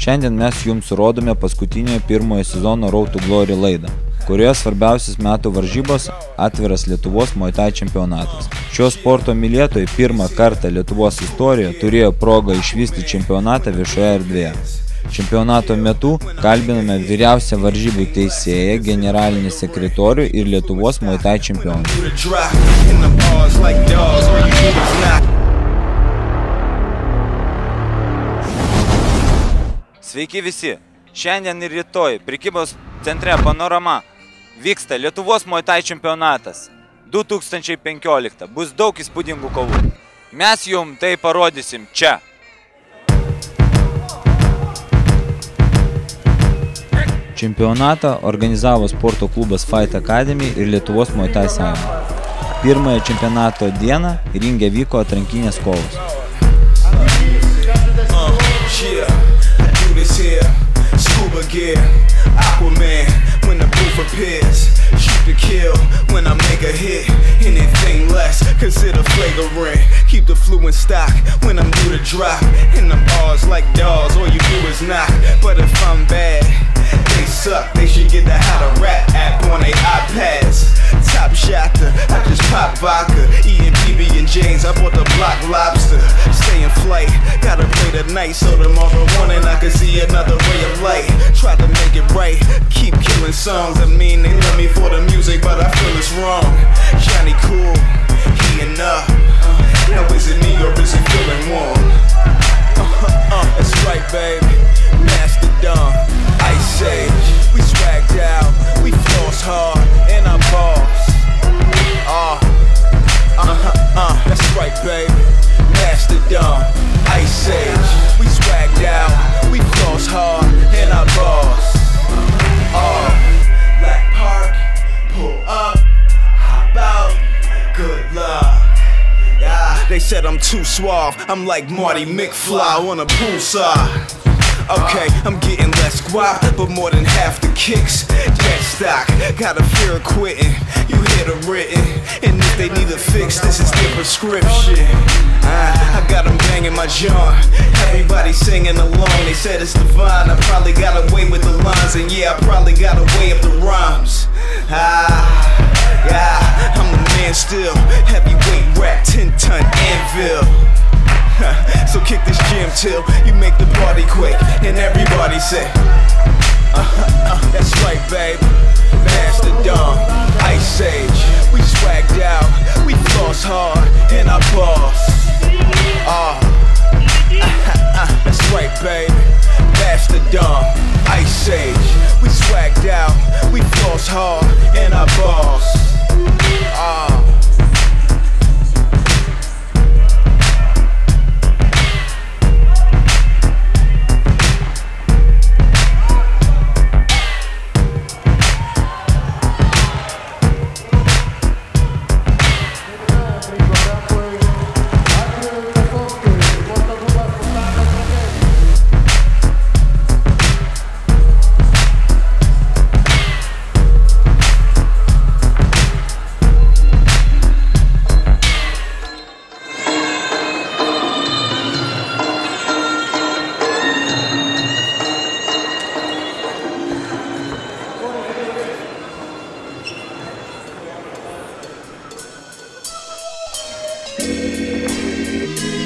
Šiandien mes jums rodome paskutinio pirmojo sezono Road to Glory laidą, kurioje svarbiausias metų varžybos atviras Lietuvos Muay Thai čempionatas. Šio sporto mylėtojai pirmą kartą Lietuvos istorijoje turėjo progą išvysti čempionatą viešoje erdvėje. Čempionato metu kalbiname vyriausią varžybų teisėją, generalinį sekretorių ir Lietuvos Muay Thai čempioną. Sveiki visi! Šiandien ir rytoj prekybos centre Panorama vyksta Lietuvos Muay Thai čempionatas 2015. Bus daug įspūdingų kovų. Mes jums tai parodysim čia. Čempionatą organizavo sporto klubas Fight Academy ir Lietuvos Muay Thai sąjunga. Pirmąją čempionato dieną ringe vyko atrankinės kovos. To kill when I make a hit. Anything less, consider flagrant. Keep the flu in stock when I'm due to drop. And them bars like dogs, all you do is knock. But if I'm bad, they suck. They should get the How to Rap app on their iPads. Top shotter, I just pop vodka. Eating PB&J's, I bought the block lobster. Stay in flight, gotta play the night so tomorrow morning I can see another ray of light. Try to make it right, keep killing songs. I mean they love me for the music, but I feel it's wrong. Johnny Cool, heating up. Now is it me or is it feeling warm? That's right, baby. Mastodon, Ice Age. We swagged out, we floss hard, and our boss. That's right, baby. Mastodon, Ice Age. We swagged out, we floss hard, and our boss. Black Park, pull up, hop out, good luck. They said I'm too suave, I'm like Marty McFly on a poolside. Okay, I'm getting less guap, but more than half the kicks. Jet stock, got a fear of quitting. You hear the written, and if they need a fix, this is their prescription. I got them banging my jaw. Everybody singing along, they said it's divine. I probably got away with the lines, and yeah, I probably got away up the rhymes. Yeah, I'm the man still. Heavyweight rap, 10-ton anvil. So kick this gym till you make the party quick and everybody say that's right, baby. Mastodon, Ice Age. We swagged out, we floss hard, and our boss. That's right, baby. Mastodon, Ice Age. We swagged out, we floss hard, and our boss.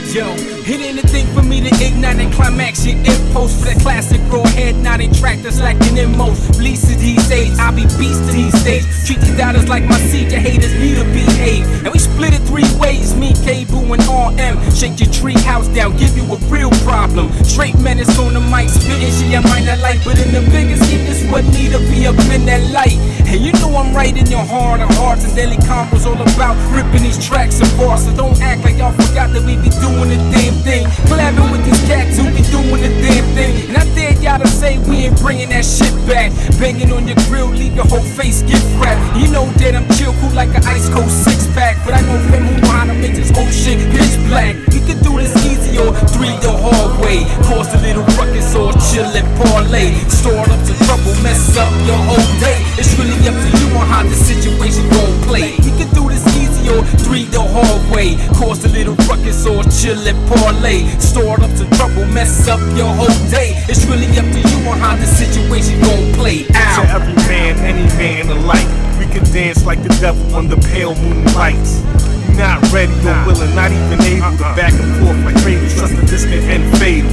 Yo, it ain't a thing for me to ignite and climax your impulse for that classic raw head nodding track that's lacking in most. Bleeds to these days, I be beast to these days. Treat the doubters like my seed, your haters need to behave. And we split it 3 ways, me, K-Boo, and RM. Shake your tree house down, give you a real problem. Straight menace on the mic, spitting shit you might not like. But in the biggest hit, this what need to be up in that light. And you know I'm right in your heart of hearts, and daily combos all about ripping these tracks apart. So don't act like y'all forgot that we be doing the damn thing. Collabing with these cats who be doing the damn thing. And I dare y'all to say we ain't bringing that shit back. Banging on your grill, leave your whole face gift wrapped. You know that I'm chill, cool like an ice cold 6-pack. But I know from who know how to make this whole shit pitch black. We can do this easy or 3 the hard way. Cause a little ruckus or chill and parlay. Stored up to trouble, mess up your whole day. It's really up to you on how the situation gon' play. We can do this easy or 3 the hard way. Cause a little ruckus or chill and parlay. Stored up to trouble. will mess up your whole day. It's really up to you on how the situation gon' play out. To every man, any man alike, we can dance like the devil under pale moonlights. You're not ready or willing, not even able to back and forth like cradles. Trust that this can end fatal.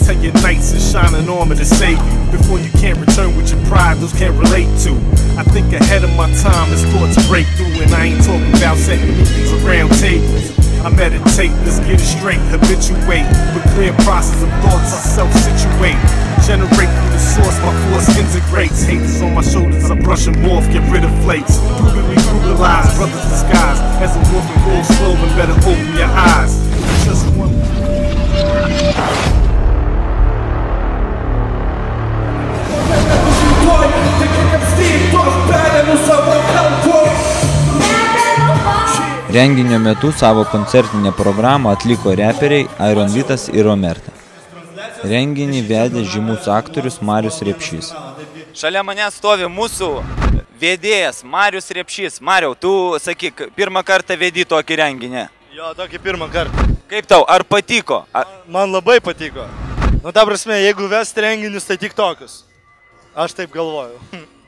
Tell your knights and shining armor to save you before you can't return with your pride those can't relate to. I think ahead of my time as thoughts break through, and I ain't talking about setting meetings or round tables. I meditate, let's get it straight, habituate with clear process of thoughts. I self-situate, generate from the source, my force integrates. Haters on my shoulders, I brush them off, get rid of flakes. Brutally brutalized, brothers disguised as a wolf in wolf's clothing. Better open your eyes. Just one. Renginio metu savo koncertinę programą atliko reperiai Iron Vitas ir Omerta. Renginį vedė žymus aktorius Marius Repšys. Šalia mane stovi mūsų vedėjas Marius Repšys. Mariau, tu sakyk, pirmą kartą vedi tokį renginį? Jo, tokį pirmą kartą. Kaip tau, ar patiko? Man labai patiko. Nu, ta prasme, jeigu vesti renginius, tai tik tokius. Aš taip galvoju.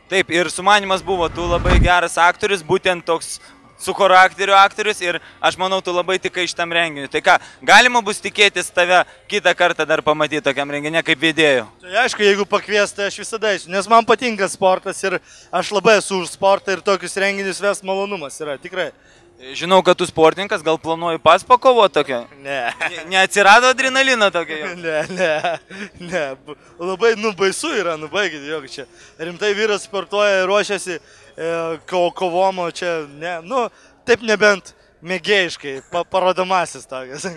Taip, ir sumanimas buvo, tu labai geras aktorius, būtent toks su charakteriu aktorius, ir aš manau, tu labai tikai šitam renginiu. Tai ką, galima bus tikėtis tave kitą kartą dar pamatyti tokiam renginė kaip vedėjų? Tai aišku, jeigu pakvies, tai aš visada eisiu, nes man patinka sportas ir aš labai esu už sportą ir tokius renginius vest malonumas yra, tikrai. Žinau, kad tu sportininkas, gal planuoji pas pakovoti tokio? Ne. Neatsirado adrenalino tokio? Ne. Labai, baisu yra, baigit, jog čia. Rimtai vyras sportuoja, ruošiasi kovom, o čia, ne, taip nebent mėgėjiškai, parodomasis tokias.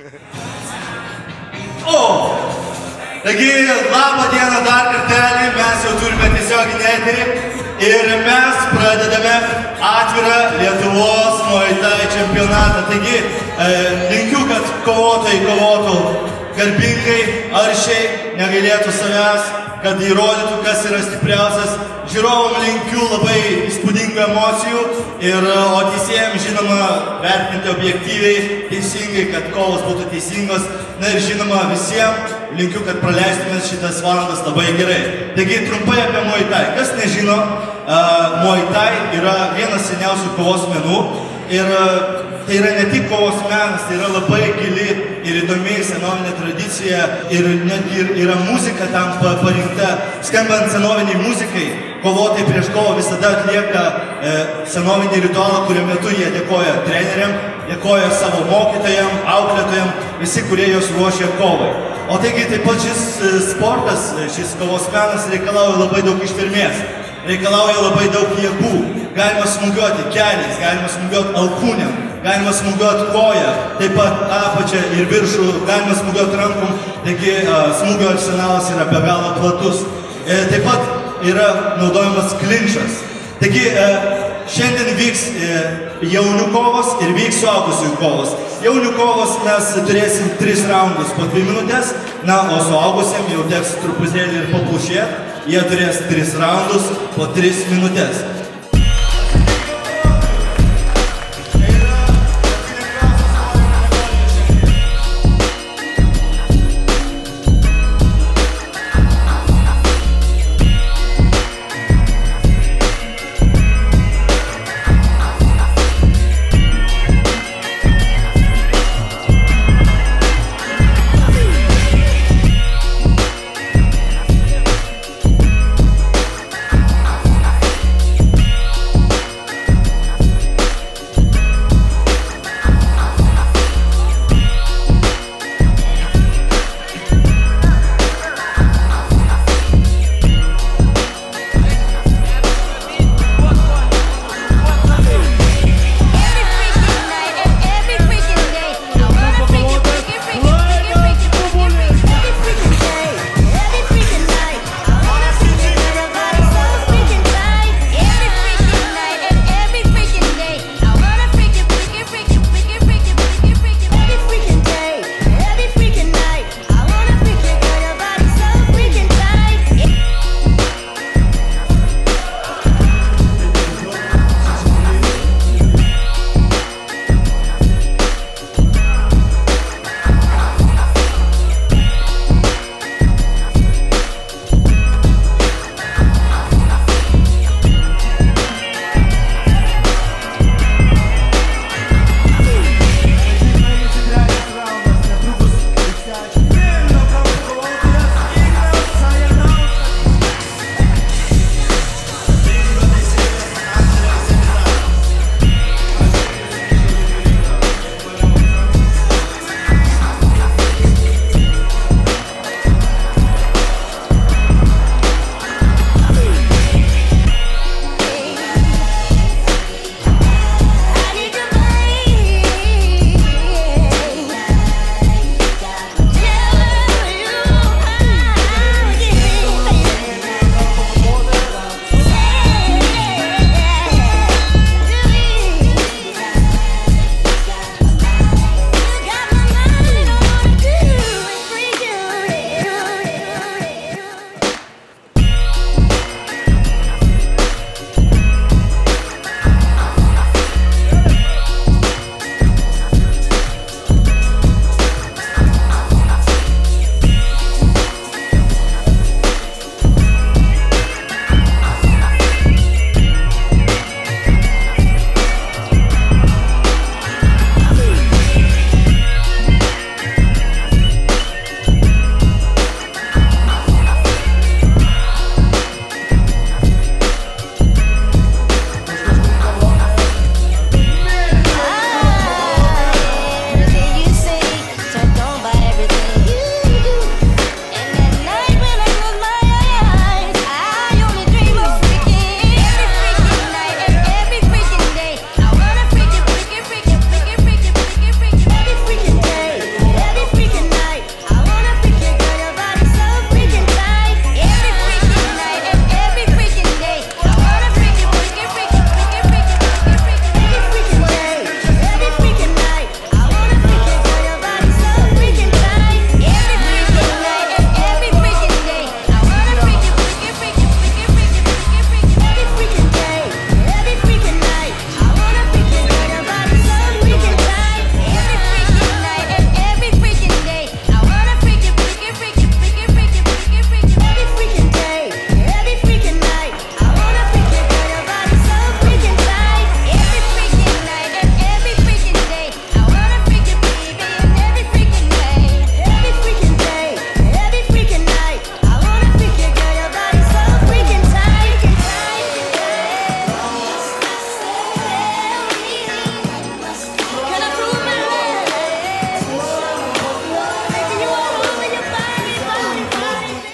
Taigi, labą dieną dar kartelį, mes jau turime tiesioginį eterį ir mes pradedame atvirą Lietuvos Muay Thai čempionatą. Taigi, linkiu, kad kovotojai kovotų garbingai, aršiai, negailėtų savęs, kad įrodytų, kas yra stipriausias. Žiūrovom linkiu labai įspūdingų emocijų, o teisėjams, žinoma, vertinti objektyviai, teisingai, kad kovos būtų teisingos. Na ir žinoma, visiems linkiu, kad praleistumės šitas valandas labai gerai. Taigi, trumpai apie Muay Thai. Kas nežino, Muay Thai yra vienas seniausių kovos menų. Ir tai yra ne tik kovos menas, tai yra labai gili ir įdomi senovinė tradicija ir netgi yra muzika tam parinkta. Skambant senoviniai muzikai, kovotojai prieš kovą visada atlieka senovinį ritualą, kurio metu jie dėkoja treneriam, dėkoja savo mokytojam, auklėtojam, visi, kurie jos ruošia kovai. O taigi taip pat šis sportas, šis kovos menas reikalauja labai daug ištvermės, reikalauja labai daug jėgų. Galima smūgiuoti keliais, galima smūgiuoti alkūnėm, galima smūgiuoti koją, taip pat apačią ir viršų, galima smūgiuoti rankom, taigi smūgio arsenalas yra be galo platus. Taip pat yra naudojamas klinčas. Taigi šiandien vyks jaunių kovos ir vyks suaugusiųjų kovos. Jaunių kovos mes turėsim 3 raundus po 2 minutės, o suaugusiem jau teks truputėlį ir paplušėti. Jie turės 3 raundus po 3 minutės.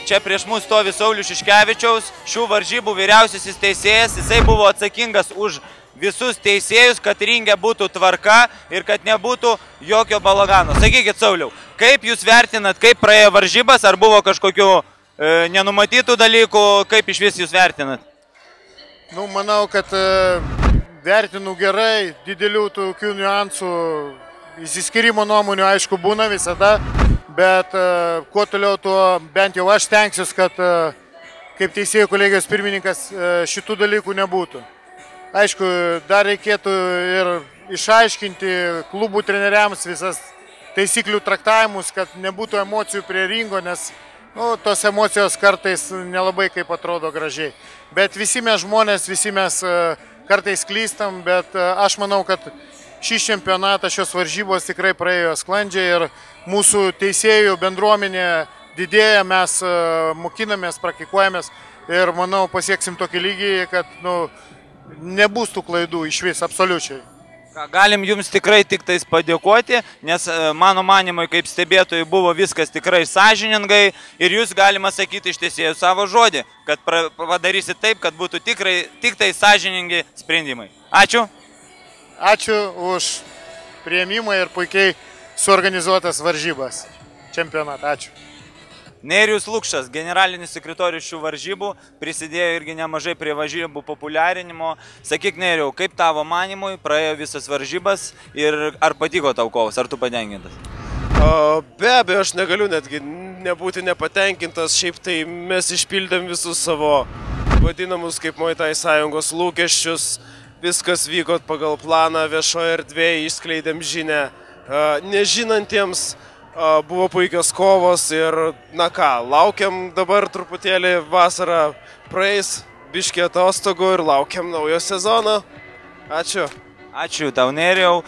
čia prieš mus stovi Saulius Šiškevičiaus, šių varžybų vyriausiasis teisėjas, jisai buvo atsakingas už visus teisėjus, kad ringe būtų tvarka ir kad nebūtų jokio balagano. Sakykit, Sauliau, kaip jūs vertinat, kaip praėjo varžybas, ar buvo kažkokių nenumatytų dalykų, kaip iš vis jūs vertinat? Nu, manau, kad vertinu gerai, didelių tokių niuansų, įsiskyrimo nuomonių aišku būna visada, bet kuo toliau, tuo bent jau aš stengsiuosi, kad kaip teisėjų kolegijos pirmininkas šitų dalykų nebūtų. Aišku, dar reikėtų ir išaiškinti klubų treneriams visas taisyklių traktavimus, kad nebūtų emocijų prie ringo, nes tos emocijos kartais nelabai kaip atrodo gražiai. Bet visi mes žmonės, visi mes kartais klystam, bet aš manau, kad šis čempionatas, šios varžybos tikrai praėjo sklandžiai ir mūsų teisėjų bendruomenė didėja, mes mokinamės, praktikuojamės ir manau pasieksim tokį lygį, kad nebus tų klaidų iš vis, absoliučiai. Galim jums tikrai tik tais padėkoti, nes mano manimui kaip stebėtojai buvo viskas tikrai sąžiningai ir jūs galima sakyti iš teisėjų savo žodį, kad padarysit taip, kad būtų tikrai tik tai sąžiningi sprendimai. Ačiū. Ačiū už priėmimą ir puikiai suorganizuotas varžybas čempionatą. Ačiū. Nerijus Lukšas, generalinis sekretorius šių varžybų, prisidėjo irgi nemažai prie varžybų populiarinimo. Sakyk, Nerijau, kaip tavo manimui praėjo visas varžybas ir ar patiko tau kovas, ar tu patenkintas? Be abejo, aš negaliu netgi nebūti nepatenkintas, šiaip tai mes išpildėm visus savo vadinamus kaip Muay Thai sąjungos lūkesčius. Viskas vyko pagal planą, viešoje erdvėje išskleidėm žinią. Nežinantiems buvo puikios kovos ir, na ką, laukiam dabar truputėlį vasarą praeis, biškį atostogų ir laukiam naujo sezono. Ačiū. Ačiū tau, Nerijau.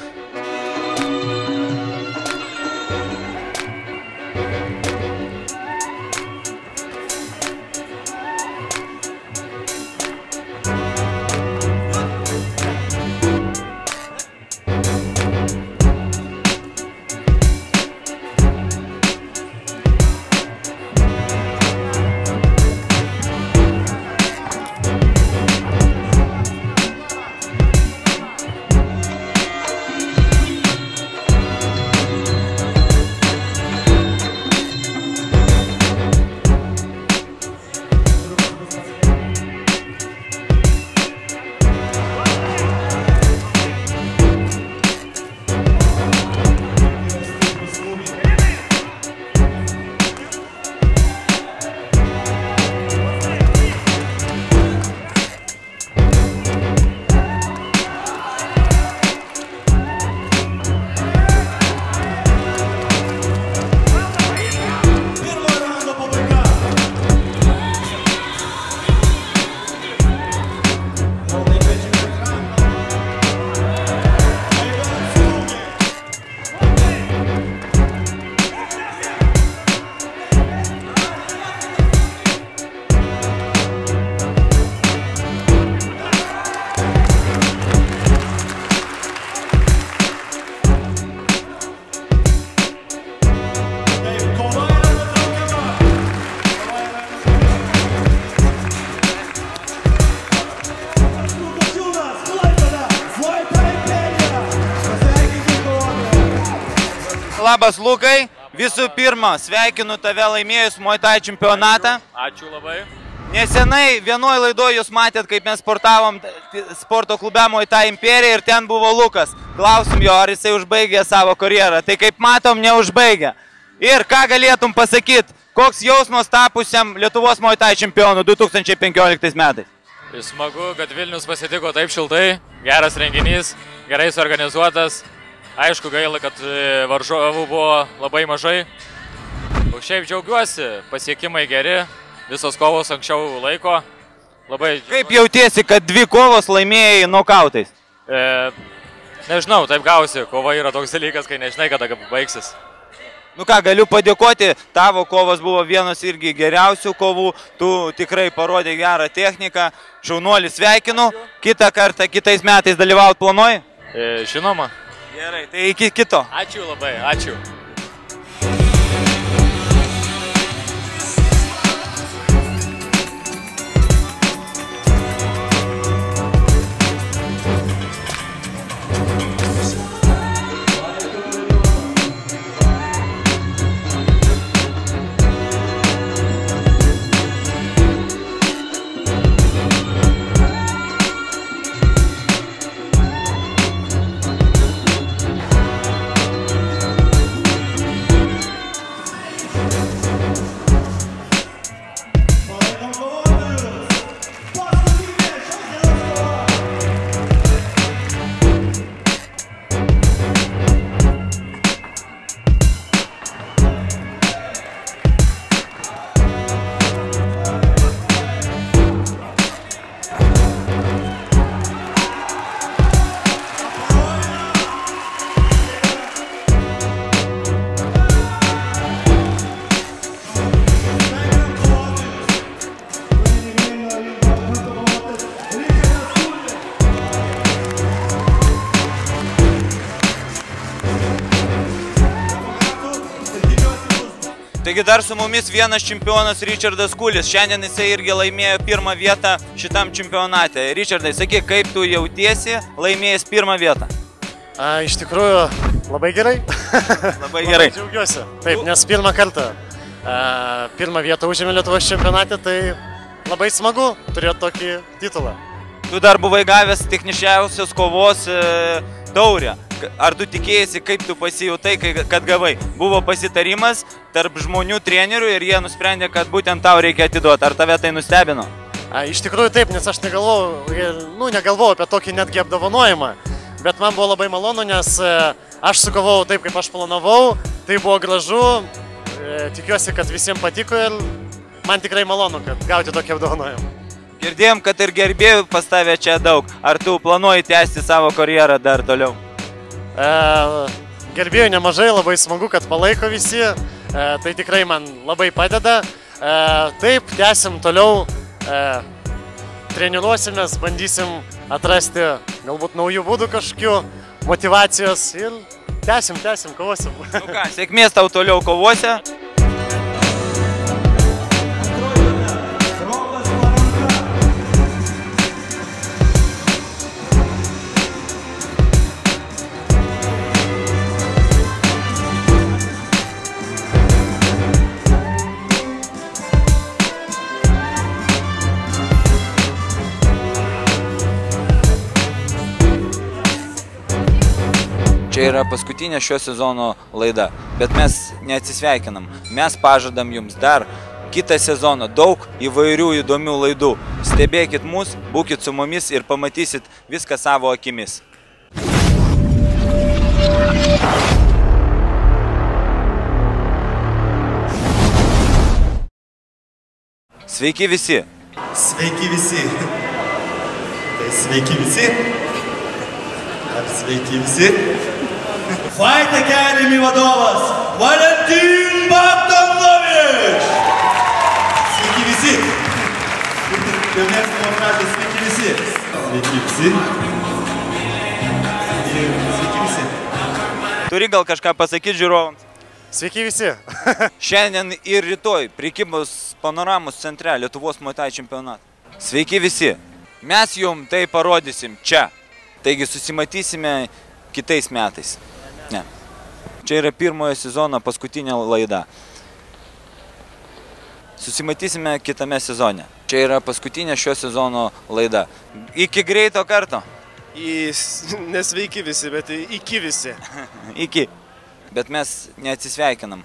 Labas, Lukai. Visų pirma, sveikinu tave laimėjus Muay Thai čempionatą. Ačiū labai. Nesenai vienoje laidoje jūs matėt, kaip mes sportavom sporto klube Muay Thai Imperija ir ten buvo Lukas. Klausim jo, ar jisai užbaigė savo karjerą. Tai kaip matom, neužbaigė. Ir ką galėtum pasakyti, koks jausmas tapusiam Lietuvos Muay Thai čempionu 2015 metais? Smagu, kad Vilnius pasitiko taip šiltai, geras renginys, gerai suorganizuotas. Aišku, gaila, kad varžovų buvo labai mažai. O šiaip džiaugiuosi, pasiekimai geri, visos kovos anksčiau laiko. Labai... Kaip jautiesi, kad 2 kovos laimėjai nokautais? Nežinau, taip gausi, kova yra toks dalykas, kai nežinai, kada baigsis. Nu ką, galiu padėkoti, tavo kovas buvo vienas irgi geriausių kovų, tu tikrai parodė gerą techniką, šaunuolį sveikinu, kitą kartą, kitais metais dalyvauti planuoji? Žinoma. Gerai, tai iki kito. Ačiū labai, ačiū. Taigi dar su mumis vienas čempionas Richardas Kulis. Šiandien jisai irgi laimėjo pirmą vietą šitam čempionate. Richardai, sakyk, kaip tu jautiesi laimėjęs pirmą vietą? Iš tikrųjų, labai gerai. Labai gerai. Džiaugiuosi. Taip, nes pirmą kartą pirmą vietą užėmė Lietuvos čempionate, tai labai smagu turėti tokį titulą. Tu dar buvai gavęs techniškiausios kovos taurę. Ar tu tikėjai, kaip tu pasijutai, kad gavai? Buvo pasitarimas tarp žmonių trenerių ir jie nusprendė, kad būtent tau reikia atiduoti. Ar tave tai nustebino? Iš tikrųjų taip, nes aš negalvojau apie tokį netgi apdovanojimą. Bet man buvo labai malonu, nes aš sukovau taip, kaip aš planavau. Tai buvo gražu. Tikiuosi, kad visiems patiko ir man tikrai malonu, kad gauti tokį apdovanojimą. Girdėjom, kad ir gerbėjų pas tave čia daug. Ar tu planuoji tęsti savo karjerą dar toliau? Gerbėjų nemažai, labai smagu, kad palaiko visi. Tai tikrai man labai padeda. Taip, tęsim toliau. Treniruosimės, bandysim atrasti galbūt naujų būdų kažkokių, motivacijos ir tęsim, kovosim. Nu ką, sėkmės tau toliau kovose. Čia yra paskutinė šio sezono laida, bet mes neatsisveikinam. Mes pažadam jums dar kitą sezoną daug įvairių įdomių laidų. Stebėkit mus, būkit su mumis ir pamatysit viską savo akimis. Sveiki visi. Sveiki visi. Tai sveiki visi. Ar sveiki visi? Fight Academy vadovas Valentin Bogdanovič. Sveiki visi. Ir mėgstamo frazės sveiki visi. Sveiki visi. Ir sveiki visi. Turi gal kažką pasakyti žiūrovams? Sveiki visi. Šiandien ir rytoj prekybos panoramos centre Lietuvos Muay Thai čempionatą. Sveiki visi. Mes jums tai parodysim čia. Taigi susimatysime kitais metais. Ne. Čia yra pirmojo sezono paskutinė laida. Susimatysime kitame sezone. Čia yra paskutinė šio sezono laida. Iki greito karto. Nesveiki visi, bet iki visi. Iki. Bet mes neatsisveikinam.